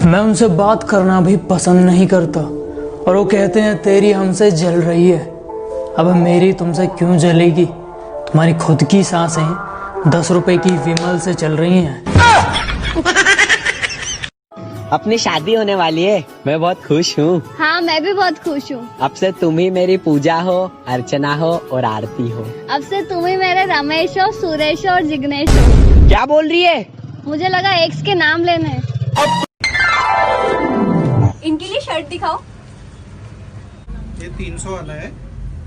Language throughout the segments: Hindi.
मैं उनसे बात करना भी पसंद नहीं करता और वो कहते हैं तेरी हमसे जल रही है। अब मेरी तुमसे क्यों जलेगी? तुम्हारी खुद की सांसें 10 रुपए की विमल से चल रही हैं। अपनी शादी होने वाली है, मैं बहुत खुश हूँ। हाँ, मैं भी बहुत खुश हूँ। अब से तुम ही मेरी पूजा हो, अर्चना हो और आरती हो। अब से तुम ही मेरे रमेश हो, सुरेश हो और जिग्नेश हो। क्या बोल रही है? मुझे लगा एक्स के नाम लेने। इनके लिए शर्ट दिखाओ। ये 300 वाला है,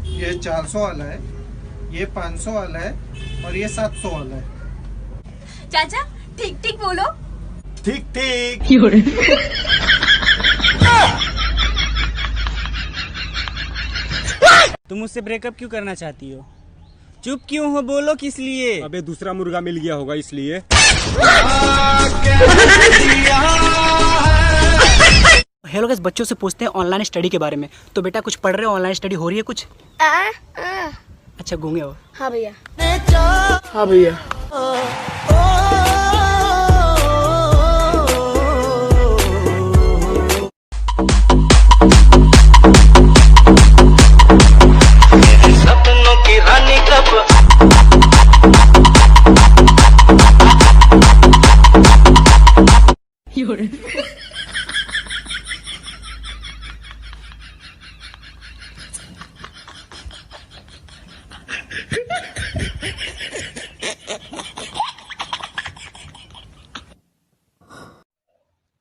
ये 400 वाला है, ये 500 वाला है और ये 700 वाला है। चाचा ठीक ठीक बोलो। ठीक ठीक। तुम मुझसे ब्रेकअप क्यों करना चाहती हो? चुप क्यों हो, बोलो किस लिए? अबे दूसरा मुर्गा मिल गया होगा इसलिए। हेलो गाइस, बच्चों से पूछते हैं ऑनलाइन स्टडी के बारे में। तो बेटा कुछ पढ़ रहे हो? ऑनलाइन स्टडी हो रही है कुछ? अच्छा गूंगे हो? हाँ भैया। हाँ भैया। सपनों की रानी कब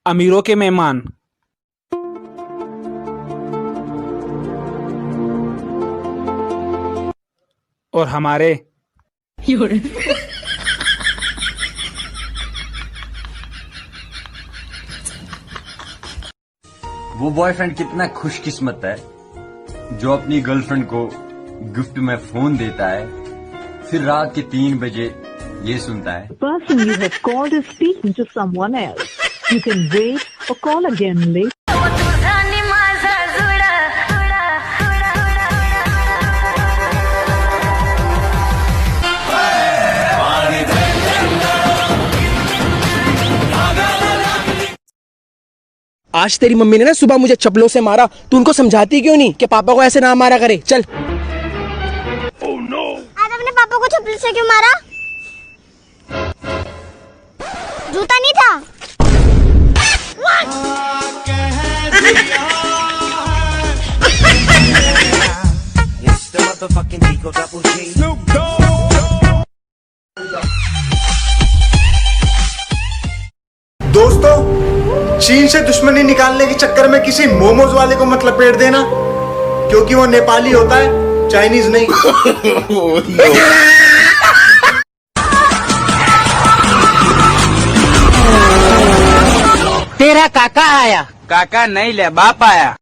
अमीरों के मेहमान। और हमारे वो बॉयफ्रेंड कितना खुशकिस्मत है जो अपनी गर्लफ्रेंड को गिफ्ट में फोन देता है, फिर रात के 3 बजे ये सुनता है। person you have called is speaking to someone else. You can wait or call again later. आज तेरी मम्मी ने ना सुबह मुझे चप्पलों से मारा, तू उनको समझाती क्यों नहीं कि पापा को ऐसे ना मारा करे? चल। आज अपने पापा को चप्पल से क्यों मारा? जूता नहीं था। दोस्तों, चीन से दुश्मनी निकालने के चक्कर में किसी मोमोज वाले को मत लपेट देना, क्योंकि वो नेपाली होता है, चाइनीज नहीं। तेरा काका आया। काका नहीं ले, बाप आया।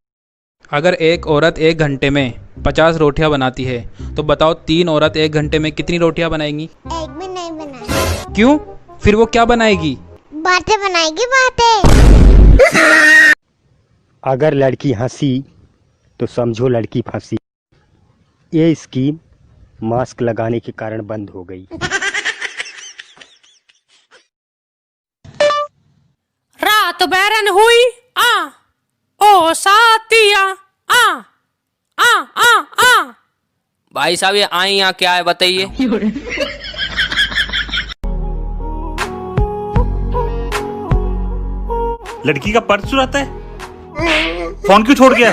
अगर एक औरत 1 घंटे में 50 रोटियां बनाती है तो बताओ 3 औरत 1 घंटे में कितनी रोटियां बनाएंगी? एक भी नहीं बनाएगी। क्यों? फिर वो क्या बनाएगी? बातें बनाएगी, बातें। अगर लड़की हंसी तो समझो लड़की फंसी। ये स्कीम मास्क लगाने के कारण बंद हो गई। रात बैरन हुई ओ साथिया भाई साहब ये आई यहाँ क्या है बताइए? लड़की का पर्स चुराता है, फोन क्यों छोड़ गया?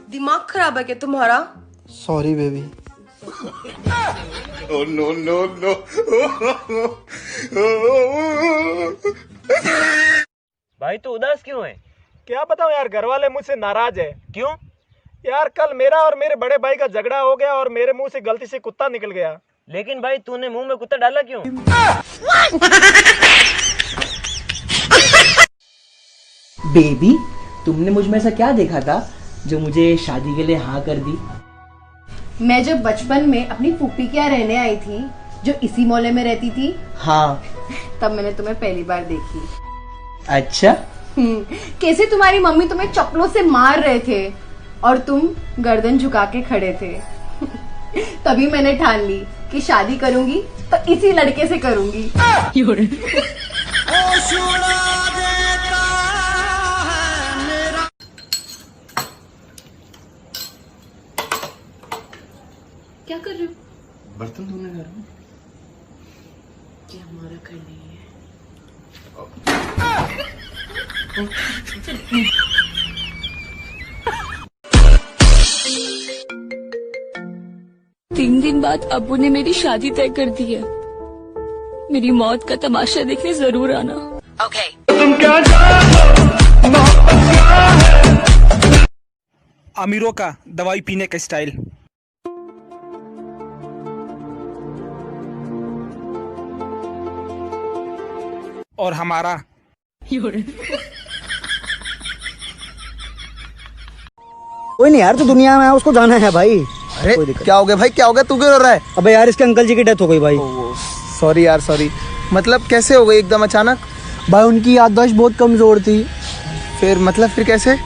दिमाग खराब है क्या तुम्हारा? Sorry baby. Oh, no, no, no. भाई तू उदास क्यों है? क्या बताऊं यार, घर वाले मुझसे नाराज है। क्यों? यार कल मेरा और मेरे बड़े भाई का झगड़ा हो गया और मेरे मुंह से गलती से कुत्ता निकल गया। लेकिन भाई तूने मुंह में कुत्ता डाला क्यों? बेबी, तुमने मुझ में ऐसा क्या देखा था जो मुझे शादी के लिए हाँ कर दी? मैं जब बचपन में अपनी फूफी के यहाँ रहने आई थी, जो इसी मोहल्ले में रहती थी, हाँ, तब मैंने तुम्हें पहली बार देखी। अच्छा। कैसे तुम्हारी मम्मी तुम्हें चप्पलों से मार रहे थे और तुम गर्दन झुका के खड़े थे। तभी मैंने ठान ली कि शादी करूंगी तो इसी लड़के से करूंगी। क्या कर रहे हो? बर्तन धोने जा रहा हूँ। ये हमारा घर नहीं है। तीन दिन बाद अब्बू ने मेरी शादी तय कर दी है। मेरी मौत का तमाशा देखने जरूर आना। अमीरों का दवाई पीने का स्टाइल। और हमारा कोई नहीं यार, तो दुनिया में है, उसको जाना है भाई। अरे क्या हो गया भाई, क्या हो गया, तू क्यों रो रहा है? अबे यार, इसके अंकल जी की डेथ हो गई भाई। सॉरी यार, सॉरी। मतलब कैसे हो गई एकदम अचानक? भाई उनकी याददाश्त बहुत कमजोर थी। फिर कैसे?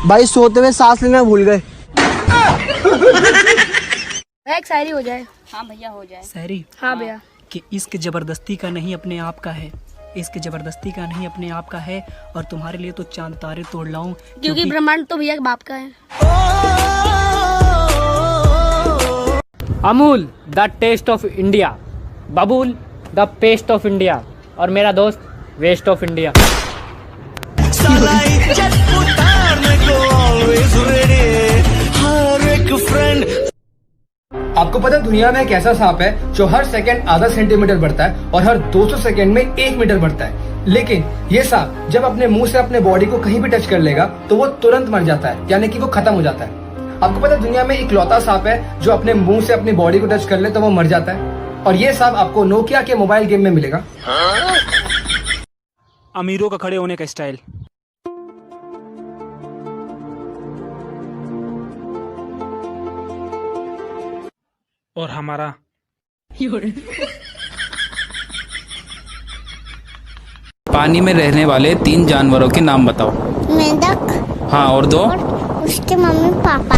भाई सोते हुए सांस लेना भूल गए। एक शायरी हो जाए। हाँ भैया हो जाए। शायरी? हाँ भैया। कि इश्क जबरदस्ती का नहीं अपने आप का है, इश्क जबरदस्ती का नहीं अपने आप का है, और तुम्हारे लिए तो चांद तारे तोड़ लाऊं क्योंकि ब्रह्मांड तो भैया के बाप का है। Amul the taste of India, Babool the paste of India, और मेरा दोस्त वेस्ट ऑफ इंडिया। आपको पता है दुनिया में एक ऐसा सांप है जो हर सेकंड आधा सेंटीमीटर बढ़ता है और हर 200 सेकंड में 1 मीटर बढ़ता है, लेकिन ये सांप जब अपने मुंह से अपने बॉडी को कहीं भी टच कर लेगा तो वो तुरंत मर जाता है, यानी कि वो खत्म हो जाता है। आपको पता है दुनिया में इकलौता सांप है जो अपने मुंह से अपनी बॉडी को टच कर ले तो वो मर जाता है, और ये सांप आपको नोकिया के मोबाइल गेम में मिलेगा। अमीरों का खड़े होने का स्टाइल। और हमारा पानी में रहने वाले 3 जानवरों के नाम बताओ। मेंढक। हाँ, और 2? और उसके मम्मी पापा।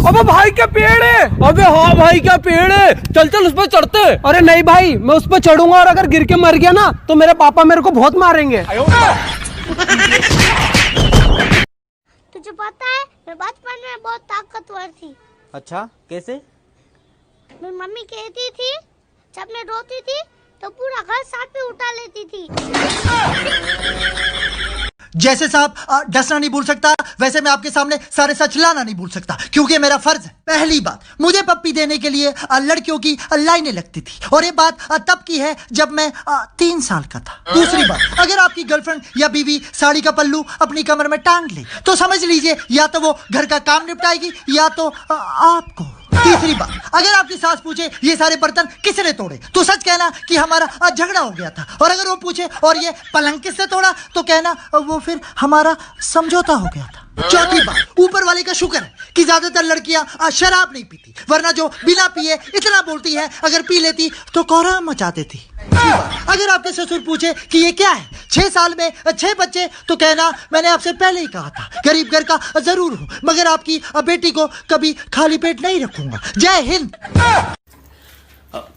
अबे भाई क्या पेड़ है? अबे हाँ भाई क्या पेड़ है, चल चल उस पर चढ़ते। अरे नहीं भाई, मैं उस पर चढ़ूंगा और अगर गिर के मर गया ना तो मेरे पापा मेरे को बहुत मारेंगे। तुझे पता है मैं बचपन में बहुत ताकतवर थी। अच्छा, कैसे? मेरी मम्मी कहती थी जब मैं रोती थी तो पूरा घर साथ में उठा लेती थी। जैसे साहब डसना नहीं भूल सकता, वैसे मैं आपके सामने सारे सच लाना नहीं भूल सकता, क्योंकि मेरा फर्ज है। पहली बात, मुझे पप्पी देने के लिए लड़कियों की लाइनें लगती थी, और ये बात तब की है जब मैं 3 साल का था। दूसरी बात, अगर आपकी गर्लफ्रेंड या बीवी साड़ी का पल्लू अपनी कमर में टांग ले तो समझ लीजिए या तो वो घर का काम निपटाएगी या तो आपको। तीसरी बात, अगर आपकी सास पूछे ये सारे बर्तन किसने तोड़े तो सच कहना कि हमारा झगड़ा हो गया था, और अगर वो पूछे और ये पलंग किसने तोड़ा तो कहना वो फिर हमारा समझौता हो गया था। चौथी बात, ऊपर वाले का शुक्र है कि ज्यादातर लड़कियां शराब नहीं पीती, वरना जो बिना पिए इतना बोलती है अगर पी लेती तो कोहराम मचा देती। अगर आपके ससुर पूछे कि ये क्या है, 6 साल में 6 बच्चे, तो कहना मैंने आपसे पहले ही कहा था गरीब घर का जरूर हूँ, मगर आपकी बेटी को कभी खाली पेट नहीं रखूंगा। जय हिंद।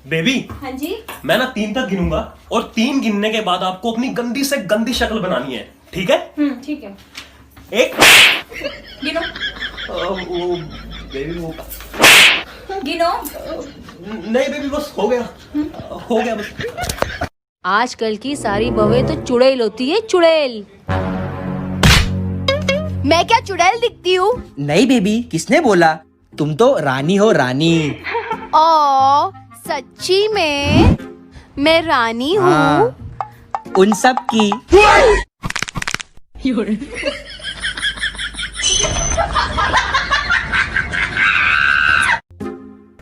बेबी। हाँ जी। मैं ना 3 तक गिनूंगा और 3 गिनने के बाद आपको अपनी गंदी से गंदी शक्ल बनानी है, ठीक है? ठीक है। 1 गिनो। बेबी वो गिनो। नहीं बेबी, बस हो गया बस। आजकल की सारी बहुएं तो चुड़ैल होती है, चुड़ैल। मैं क्या चुड़ैल दिखती हूँ? नहीं बेबी, किसने बोला? तुम तो रानी हो, रानी। ओ सच्ची में मैं रानी हूँ? हाँ, उन सब की।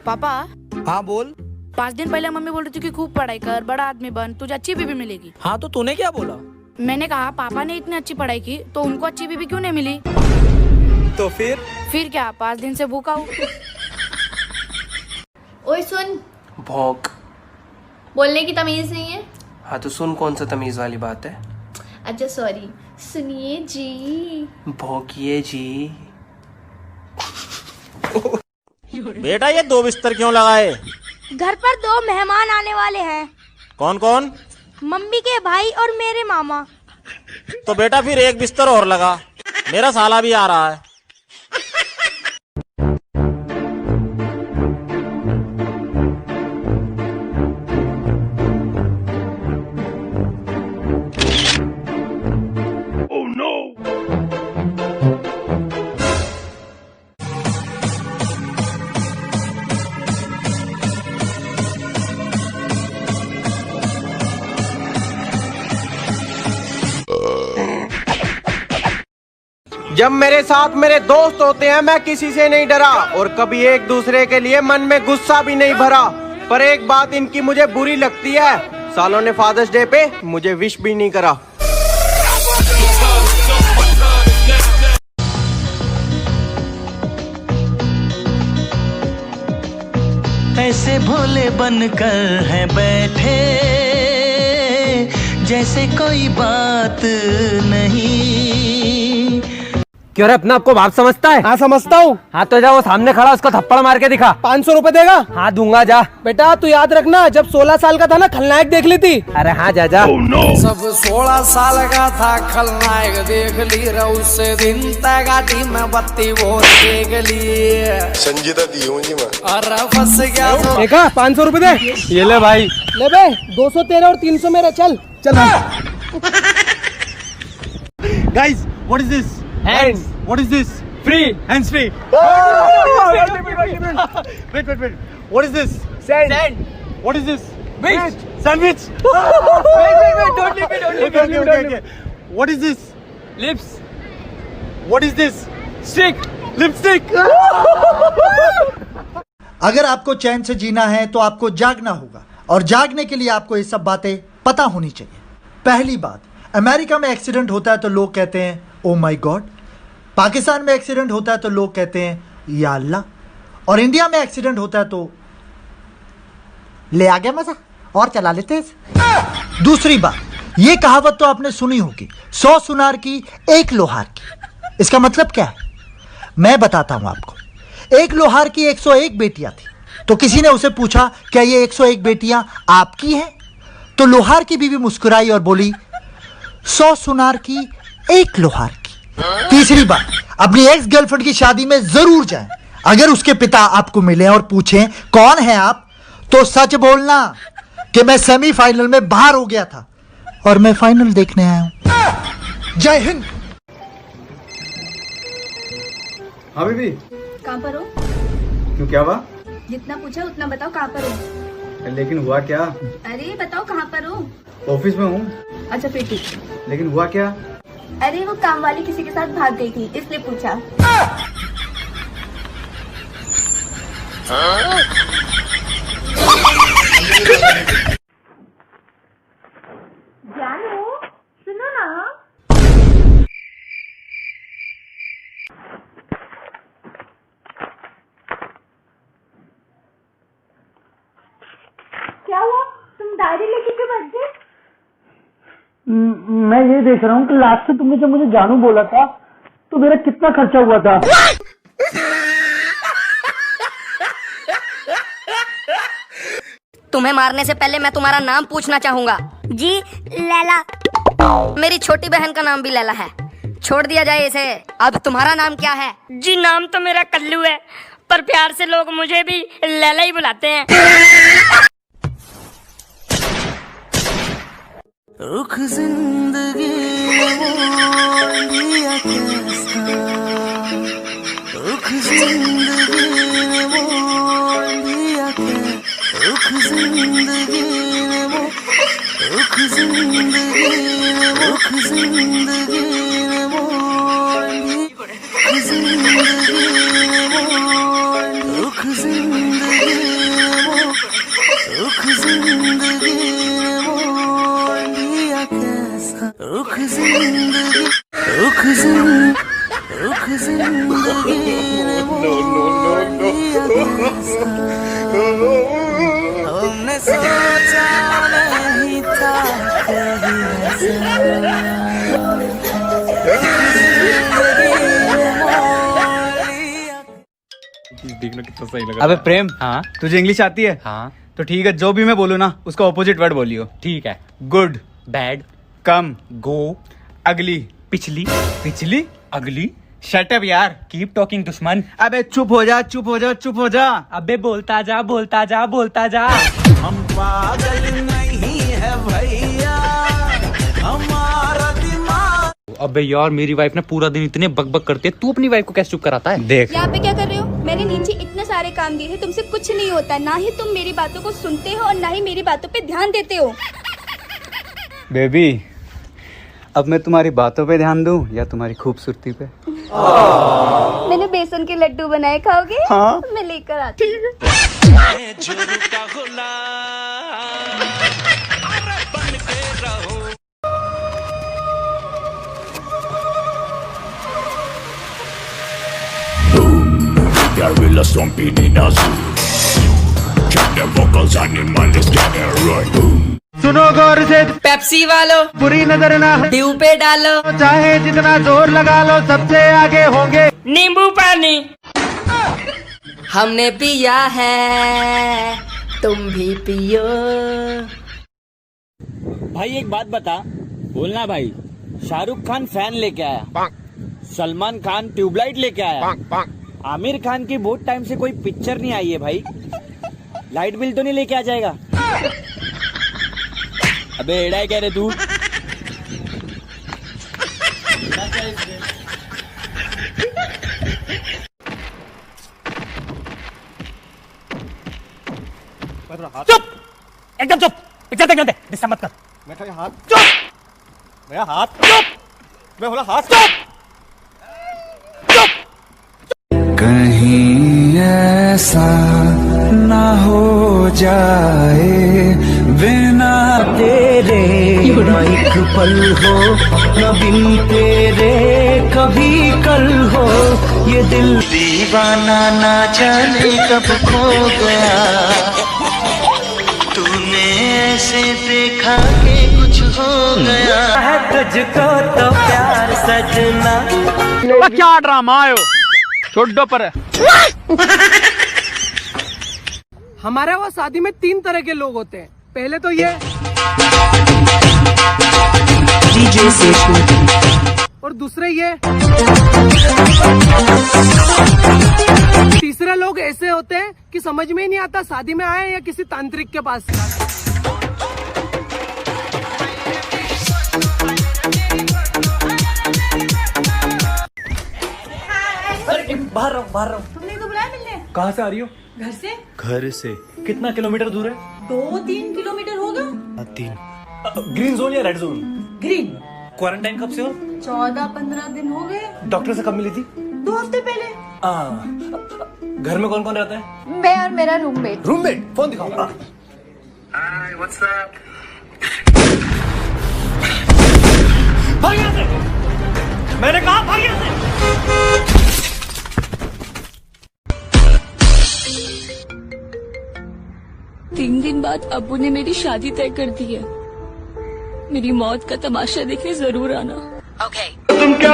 पापा। हाँ बोल। 5 दिन पहले मम्मी बोल रही थी कि खूब पढ़ाई कर, बड़ा आदमी बन, तुझे अच्छी बीवी मिलेगी। हाँ तो तूने क्या बोला? मैंने कहा पापा ने इतनी अच्छी पढ़ाई की तो उनको अच्छी बीवी क्यों नहीं मिली? तो फिर क्या 5 दिन से भूखा हूँ। ओए सुन, भौंक। बोलने की तमीज नहीं है। हाँ तो सुन, कौन सा तमीज वाली बात है? अच्छा सॉरी, सुनिए जी। भोगिए जी। बेटा ये 2 बिस्तर क्यों लगाए? घर पर 2 मेहमान आने वाले हैं। कौन कौन? मम्मी के भाई और मेरे मामा। तो बेटा फिर 1 बिस्तर और लगा, मेरा साला भी आ रहा है। जब मेरे साथ मेरे दोस्त होते हैं मैं किसी से नहीं डरा और कभी एक दूसरे के लिए मन में गुस्सा भी नहीं भरा। पर एक बात इनकी मुझे बुरी लगती है, सालों ने फादर्स डे पे मुझे विश भी नहीं करा। ऐसे भोले बनकर हैं बैठे जैसे कोई बात नहीं। क्यों रे अपना आपको बाप समझता है? हाँ समझता हूँ। हाँ तो जा वो सामने खड़ा उसको थप्पड़ मार के दिखा। 500 रुपए देगा? हाँ दूंगा जा। बेटा तू याद रखना जब 16 साल का था ना खलनायक देख ली थी। अरे हाँ जा जा। सब 16 साल का था खलनायक देख ली रे उससे दिन गाड़ी में बत्ती वो देख ली। संजीदा दी हूँ जी मैं। अरे फंस गया। देखा 500 रुपए दे। ये ले भाई। ले बे 213 और 300 मेरा चल चल। Guys, what is this? Hands. What is this? Free. Hands free. Wait. What is this? Sand. What is this? Wish. Sandwich. Wait. Don't leave me. Okay. What is this? Lips. What is this? Stick. Lipstick. अगर आपको चैन से जीना है तो आपको जागना होगा और जागने के लिए आपको ये सब बातें पता होनी चाहिए। पहली बात, अमेरिका में एक्सीडेंट होता है तो लोग कहते हैं ओ माय गॉड, पाकिस्तान में एक्सीडेंट होता है तो लोग कहते हैं या अल्लाह, और इंडिया में एक्सीडेंट होता है तो ले आ गया मजा और चला लेते हैं। दूसरी बात, ये कहावत तो आपने सुनी होगी, 100 सुनार की 1 लोहार की। इसका मतलब क्या है मैं बताता हूं आपको। एक लोहार की 101 बेटियां थी, तो किसी ने उसे पूछा क्या ये 101 बेटियां आपकी हैं? तो लोहार की बीवी मुस्कुराई और बोली 100 सुनार की 1 लोहार की। तीसरी बात, अपनी एक्स गर्लफ्रेंड की शादी में जरूर जाएं। अगर उसके पिता आपको मिले और पूछें कौन है आप, तो सच बोलना कि मैं सेमीफाइनल में बाहर हो गया था और मैं फाइनल देखने आया हूं। जय हिंद। हाँ बीबी। कहाँ पर हो? क्यों क्या हुआ? जितना पूछा उतना बताओ, कहाँ पर हो? लेकिन हुआ क्या? अरे बताओ कहाँ पर हो? ऑफिस में हूँ। अच्छा फिर ठीक। लेकिन हुआ क्या? अरे वो काम वाली किसी के साथ भाग गई थी इसलिए पूछा। जानू सुनो ना। क्या हुआ? तुम डायरी लेके क्यों बैठ गए? मैं ये देख रहा हूँ कि लास्ट से तुमने जब मुझे जानू बोला था तो मेरा कितना खर्चा हुआ था। तुम्हें मारने से पहले मैं तुम्हारा नाम पूछना चाहूंगा। जी लैला। मेरी छोटी बहन का नाम भी लैला है, छोड़ दिया जाए इसे। अब तुम्हारा नाम क्या है? जी नाम तो मेरा कल्लू है, पर प्यार से लोग मुझे भी लैला ही बुलाते हैं। रुख जिंदगी मोड़ दिया कैसा, रुख जिंदगी ने मोड़ दिया क्या, रुख जिंदगी ने मोड़, रुख जिंदगी ने, रुख जिंदगी ने मोड़ दी, जिंदगी ने मोड़, रुख जिंदगी ने मोड़, रुख जिंदगी ने मोड़ दिया कैसा, रुख जिंदगी, रुख जिंदगी, रुख जिंदगी ने मोड़ दिया कैसा, हमने सोचा नहीं था कभी ऐसा। देखना कितना सही लगा। अबे प्रेम, हाँ तुझे इंग्लिश आती है? हाँ तो ठीक है, जो भी मैं बोलूँ ना उसका ऑपोजिट वर्ड बोलियो। ठीक है। गुड, बैड, कम, गो, अगली, पिछली, पिछली, अगली। शट अप यार, कीप टॉकिंग दुश्मन। अबे चुप हो जा, चुप हो जा, चुप हो जा। अबे बोलता जा, बोलता जा, बोलता जा। हम पागल नहीं है भैया, हमारा दिमाग। अबे यार मेरी वाइफ ना पूरा दिन इतने बकबक करती है, तू अपनी वाइफ को कैसे चुप कराता है? देख यहाँ पे क्या कर रहे हो? मैंने नीचे इतने सारे काम दिए थे, तुमसे कुछ नहीं होता। ना ही तुम मेरी बातों को सुनते हो और ना ही मेरी बातों पे ध्यान देते हो। बेबी, अब मैं तुम्हारी बातों पे ध्यान दूं या तुम्हारी खूबसूरती पे? मैंने बेसन के लड्डू बनाए, खाओगे? हाँ। मैं लेकर आती हूँ। Gorilla stomping in a zoo. Check the vocals, animal is getting right. सुनो गौर से, पेप्सी वालो बुरी नजर ना ड्यू पे डालो, चाहे जितना जोर लगा लो सबसे आगे होंगे। नींबू पानी हमने पिया है, तुम भी पियो। भाई एक बात बता, बोलना भाई। शाहरुख खान फैन लेके आया, सलमान खान ट्यूबलाइट लेके आया, आमिर खान की बहुत टाइम से कोई पिक्चर नहीं आई है भाई। लाइट बिल तो नहीं लेके आ जाएगा? अबे एड़ा है कह रहे तू? चुप, एकदम चुप। पिक्चर देखने दे, डिस्टर्ब मत कर। मेरा हाथ चुप, मेरा हाथ चुप, मैं बोला हाथ चुप। कहीं ऐसा ना हो जाए बिना तेरे ना एक पल हो, कभी तेरे कभी कल हो। ये दिल दीवाना ना जाने कब खो गया, तूने ऐसे देखा कि कुछ हो गया है तुझको तो प्यार सजना। क्या ड्रामा आयो छोड़ो पर। हमारे वो शादी में 3 तरह के लोग होते हैं। पहले तो ये डीजे और दूसरे ये, तीसरे लोग ऐसे होते हैं कि समझ में ही नहीं आता शादी में आए या किसी तांत्रिक के पास। बाहर रहो। तुमने तो बुलाया मिलने? कहाँ से आ रही हो? घर से। घर से कितना किलोमीटर दूर है? 2-3 किलोमीटर होगा। 3। ग्रीन जोन या रेड जोन? ग्रीन। क्वारंटाइन कब से हो? 14-15 दिन हो गए। डॉक्टर से कब मिली थी? 2 हफ्ते पहले। घर में कौन कौन रहता है? मैं और मेरा रूममेट। रूममेट? फोन दिखाओ। हाय, व्हाट्स अप? भाग यहाँ से! मैंने कहा भाग यहाँ से! 3 दिन बाद अब्बू ने मेरी शादी तय कर दी है। मेरी मौत का तमाशा देखने जरूर आना। तुम क्या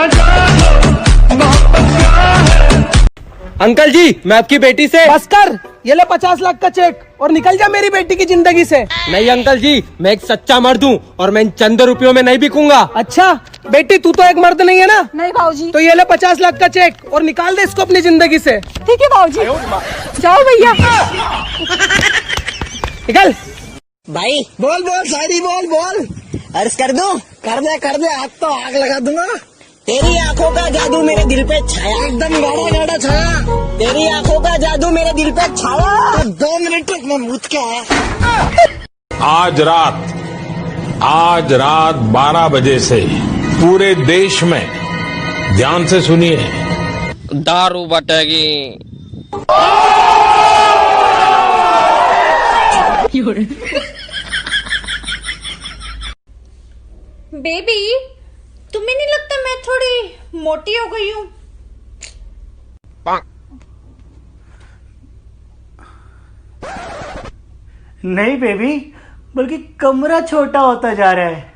अंकल जी, मैं आपकी बेटी से। बस कर, ये ले 50 लाख का चेक और निकल जा मेरी बेटी की जिंदगी से। नहीं अंकल जी, मैं एक सच्चा मर्द हूँ और मैं इन चंद रुपयों में नहीं बिकूंगा। अच्छा बेटी, तू तो एक मर्द नहीं है ना? नहीं भाऊजी। तो ये ले 50 लाख का चेक और निकाल दे इसको अपनी जिंदगी से। ठीक है भाऊजी, जाओ भैया। निकल। भाई बोल बोल शायरी बोल। अर्ज कर दो, कर दे आग तो आग लगा दूंगा। तेरी आंखों का जादू मेरे दिल पे छाया, एकदम गाढ़ा छाया। तेरी आंखों का जादू मेरे दिल पे छाया, तो 2 मिनट में मुझ के आया। आज रात 12 बजे से पूरे देश में ध्यान से सुनिए, दारू बटेगी। बेबी, तुम्हें नहीं लगता मैं थोड़ी मोटी हो गई हूँ? नहीं बेबी, बल्कि कमरा छोटा होता जा रहा है।